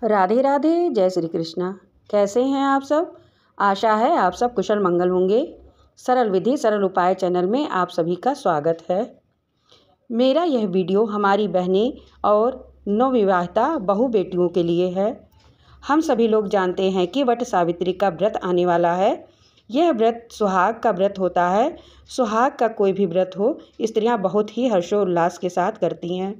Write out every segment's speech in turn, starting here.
राधे राधे, जय श्री कृष्णा। कैसे हैं आप सब? आशा है आप सब कुशल मंगल होंगे। सरल विधि सरल उपाय चैनल में आप सभी का स्वागत है। मेरा यह वीडियो हमारी बहनें और नवविवाहिता बहू बेटियों के लिए है। हम सभी लोग जानते हैं कि वट सावित्री का व्रत आने वाला है। यह व्रत सुहाग का व्रत होता है। सुहाग का कोई भी व्रत हो, स्त्रियां बहुत ही हर्षोल्लास के साथ करती हैं।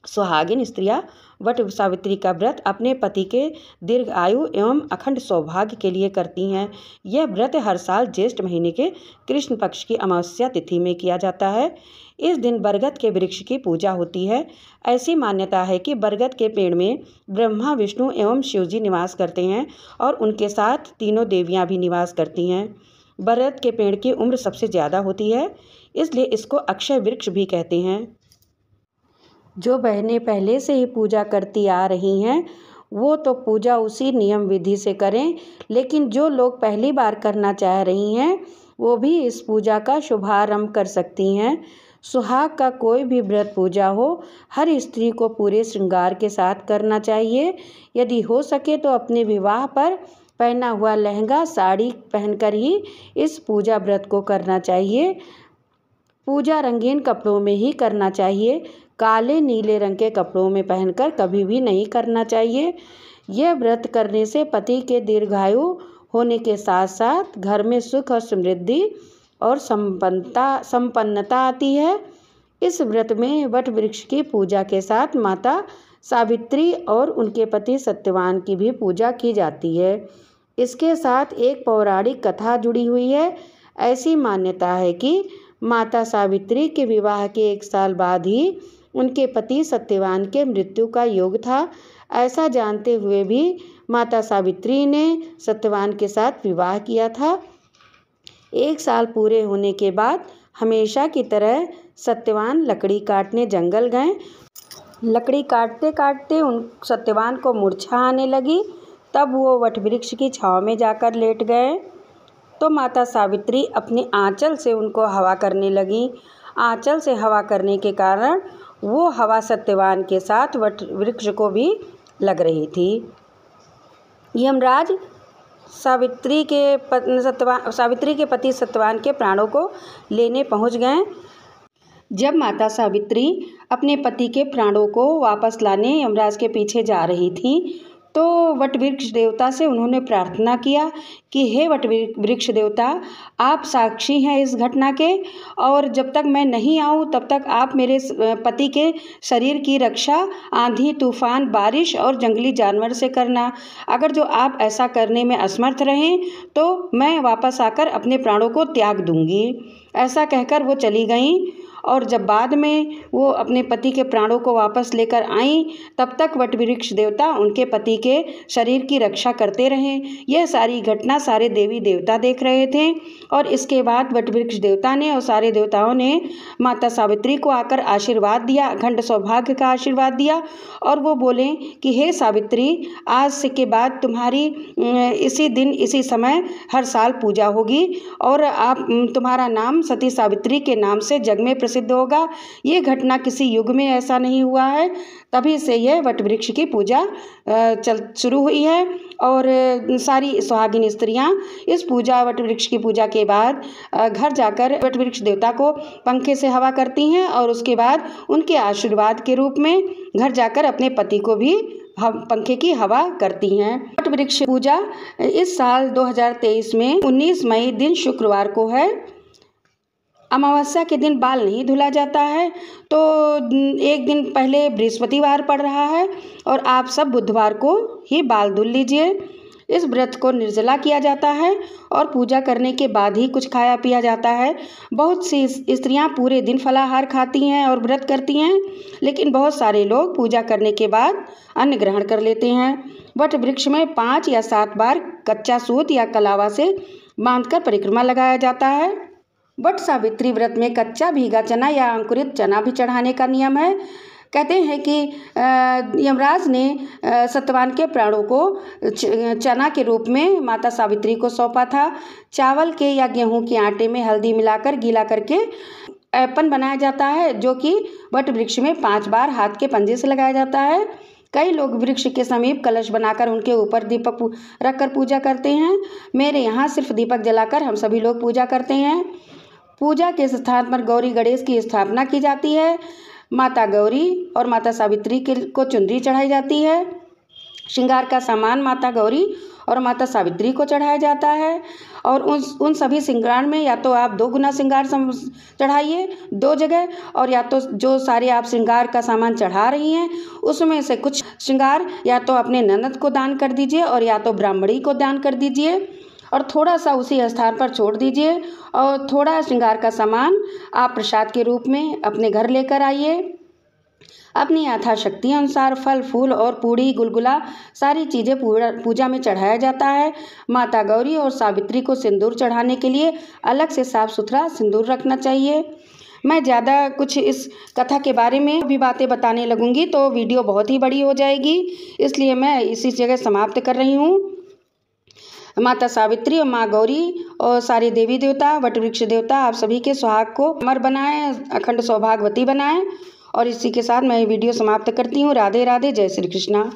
सुहागिन स्त्रियां वट सावित्री का व्रत अपने पति के दीर्घ आयु एवं अखंड सौभाग्य के लिए करती हैं। यह व्रत हर साल ज्येष्ठ महीने के कृष्ण पक्ष की अमावस्या तिथि में किया जाता है। इस दिन बरगद के वृक्ष की पूजा होती है। ऐसी मान्यता है कि बरगद के पेड़ में ब्रह्मा, विष्णु एवं शिवजी निवास करते हैं और उनके साथ तीनों देवियाँ भी निवास करती हैं। बरगद के पेड़ की उम्र सबसे ज़्यादा होती है, इसलिए इसको अक्षय वृक्ष भी कहते हैं। जो बहनें पहले से ही पूजा करती आ रही हैं वो तो पूजा उसी नियम विधि से करें, लेकिन जो लोग पहली बार करना चाह रही हैं वो भी इस पूजा का शुभारंभ कर सकती हैं। सुहाग का कोई भी व्रत पूजा हो, हर स्त्री को पूरे श्रृंगार के साथ करना चाहिए। यदि हो सके तो अपने विवाह पर पहना हुआ लहंगा साड़ी पहनकर ही इस पूजा व्रत को करना चाहिए। पूजा रंगीन कपड़ों में ही करना चाहिए। काले नीले रंग के कपड़ों में पहनकर कभी भी नहीं करना चाहिए। यह व्रत करने से पति के दीर्घायु होने के साथ साथ घर में सुख और समृद्धि और संपन्नता आती है। इस व्रत में वट वृक्ष की पूजा के साथ माता सावित्री और उनके पति सत्यवान की भी पूजा की जाती है। इसके साथ एक पौराणिक कथा जुड़ी हुई है। ऐसी मान्यता है कि माता सावित्री के विवाह के 1 साल बाद ही उनके पति सत्यवान के मृत्यु का योग था। ऐसा जानते हुए भी माता सावित्री ने सत्यवान के साथ विवाह किया था। 1 साल पूरे होने के बाद हमेशा की तरह सत्यवान लकड़ी काटने जंगल गए। लकड़ी काटते काटते उन सत्यवान को मूर्छा आने लगी। तब वो वटवृक्ष की छांव में जाकर लेट गए तो माता सावित्री अपने आंचल से उनको हवा करने लगी। आंचल से हवा करने के कारण वो हवा सत्यवान के साथ वट वृक्ष को भी लग रही थी। यमराज सावित्री के पति सत्यवान के प्राणों को लेने पहुंच गए। जब माता सावित्री अपने पति के प्राणों को वापस लाने यमराज के पीछे जा रही थी तो वट वृक्ष देवता से उन्होंने प्रार्थना किया कि हे वट वृक्ष देवता, आप साक्षी हैं इस घटना के, और जब तक मैं नहीं आऊँ तब तक आप मेरे पति के शरीर की रक्षा आंधी, तूफान, बारिश और जंगली जानवर से करना। अगर जो आप ऐसा करने में असमर्थ रहें तो मैं वापस आकर अपने प्राणों को त्याग दूंगी। ऐसा कहकर वो चली गईं। और जब बाद में वो अपने पति के प्राणों को वापस लेकर आईं तब तक वटवृक्ष देवता उनके पति के शरीर की रक्षा करते रहे। यह सारी घटना सारे देवी देवता देख रहे थे और इसके बाद वटवृक्ष देवता ने और सारे देवताओं ने माता सावित्री को आकर आशीर्वाद दिया, अखंड सौभाग्य का आशीर्वाद दिया। और वो बोले कि हे सावित्री, आज से के बाद तुम्हारी इसी दिन इसी समय हर साल पूजा होगी और तुम्हारा नाम सती सावित्री के नाम से जग में प्रसिद्ध होगा। ये घटना किसी युग में ऐसा नहीं हुआ है। तभी से यह वटवृक्ष की पूजा शुरू हुई है और सारी सुहागिन स्त्रियां इस वटवृक्ष की पूजा के बाद घर जाकर वटवृक्ष देवता को पंखे से हवा करती हैं और उसके बाद उनके आशीर्वाद के रूप में घर जाकर अपने पति को भी पंखे की हवा करती हैं। वटवृक्ष पूजा इस साल 2023 में 19 मई दिन शुक्रवार को है। अमावस्या के दिन बाल नहीं धुला जाता है तो एक दिन पहले बृहस्पतिवार पड़ रहा है और आप सब बुधवार को ही बाल धुल लीजिए। इस व्रत को निर्जला किया जाता है और पूजा करने के बाद ही कुछ खाया पिया जाता है। बहुत सी स्त्रियां पूरे दिन फलाहार खाती हैं और व्रत करती हैं, लेकिन बहुत सारे लोग पूजा करने के बाद अन्न ग्रहण कर लेते हैं। वट वृक्ष में 5 या 7 बार कच्चा सूत या कलावा से बांधकर परिक्रमा लगाया जाता है। वट सावित्री व्रत में कच्चा भीगा चना या अंकुरित चना भी चढ़ाने का नियम है। कहते हैं कि यमराज ने सत्यवान के प्राणों को चना के रूप में माता सावित्री को सौंपा था। चावल के या गेहूं के आटे में हल्दी मिलाकर गीला करके ऐपन बनाया जाता है, जो कि वट वृक्ष में 5 बार हाथ के पंजे से लगाया जाता है। कई लोग वृक्ष के समीप कलश बनाकर उनके ऊपर दीपक रखकर पूजा करते हैं। मेरे यहाँ सिर्फ दीपक जलाकर हम सभी लोग पूजा करते हैं। पूजा के स्थान पर गौरी गणेश की स्थापना की जाती है। माता गौरी और माता सावित्री को चुनरी चढ़ाई जाती है। श्रृंगार का सामान माता गौरी और माता सावित्री को चढ़ाया जाता है। और उन सभी श्रृंगार में या तो आप 2 गुना श्रृंगार चढ़ाइए 2 जगह, और या तो जो सारे आप श्रृंगार का सामान चढ़ा रही हैं उसमें से कुछ श्रृंगार या तो अपने ननद को दान कर दीजिए और या तो ब्राह्मणी को दान कर दीजिए, और थोड़ा सा उसी स्थान पर छोड़ दीजिए। और थोड़ा श्रृंगार का सामान आप प्रसाद के रूप में अपने घर लेकर आइए। अपनी यथाशक्ति अनुसार फल फूल और पूड़ी गुलगुला सारी चीज़ें पूजा में चढ़ाया जाता है। माता गौरी और सावित्री को सिंदूर चढ़ाने के लिए अलग से साफ सुथरा सिंदूर रखना चाहिए। मैं ज़्यादा कुछ इस कथा के बारे में भी बातें बताने लगूंगी तो वीडियो बहुत ही बड़ी हो जाएगी, इसलिए मैं इसी जगह समाप्त कर रही हूँ। माता सावित्री और माँ गौरी और सारे देवी देवता वट वृक्ष देवता आप सभी के सुहाग को अमर बनाएं, अखंड सौभाग्यवती बनाएं। और इसी के साथ मैं ये वीडियो समाप्त करती हूँ। राधे राधे, जय श्री कृष्णा।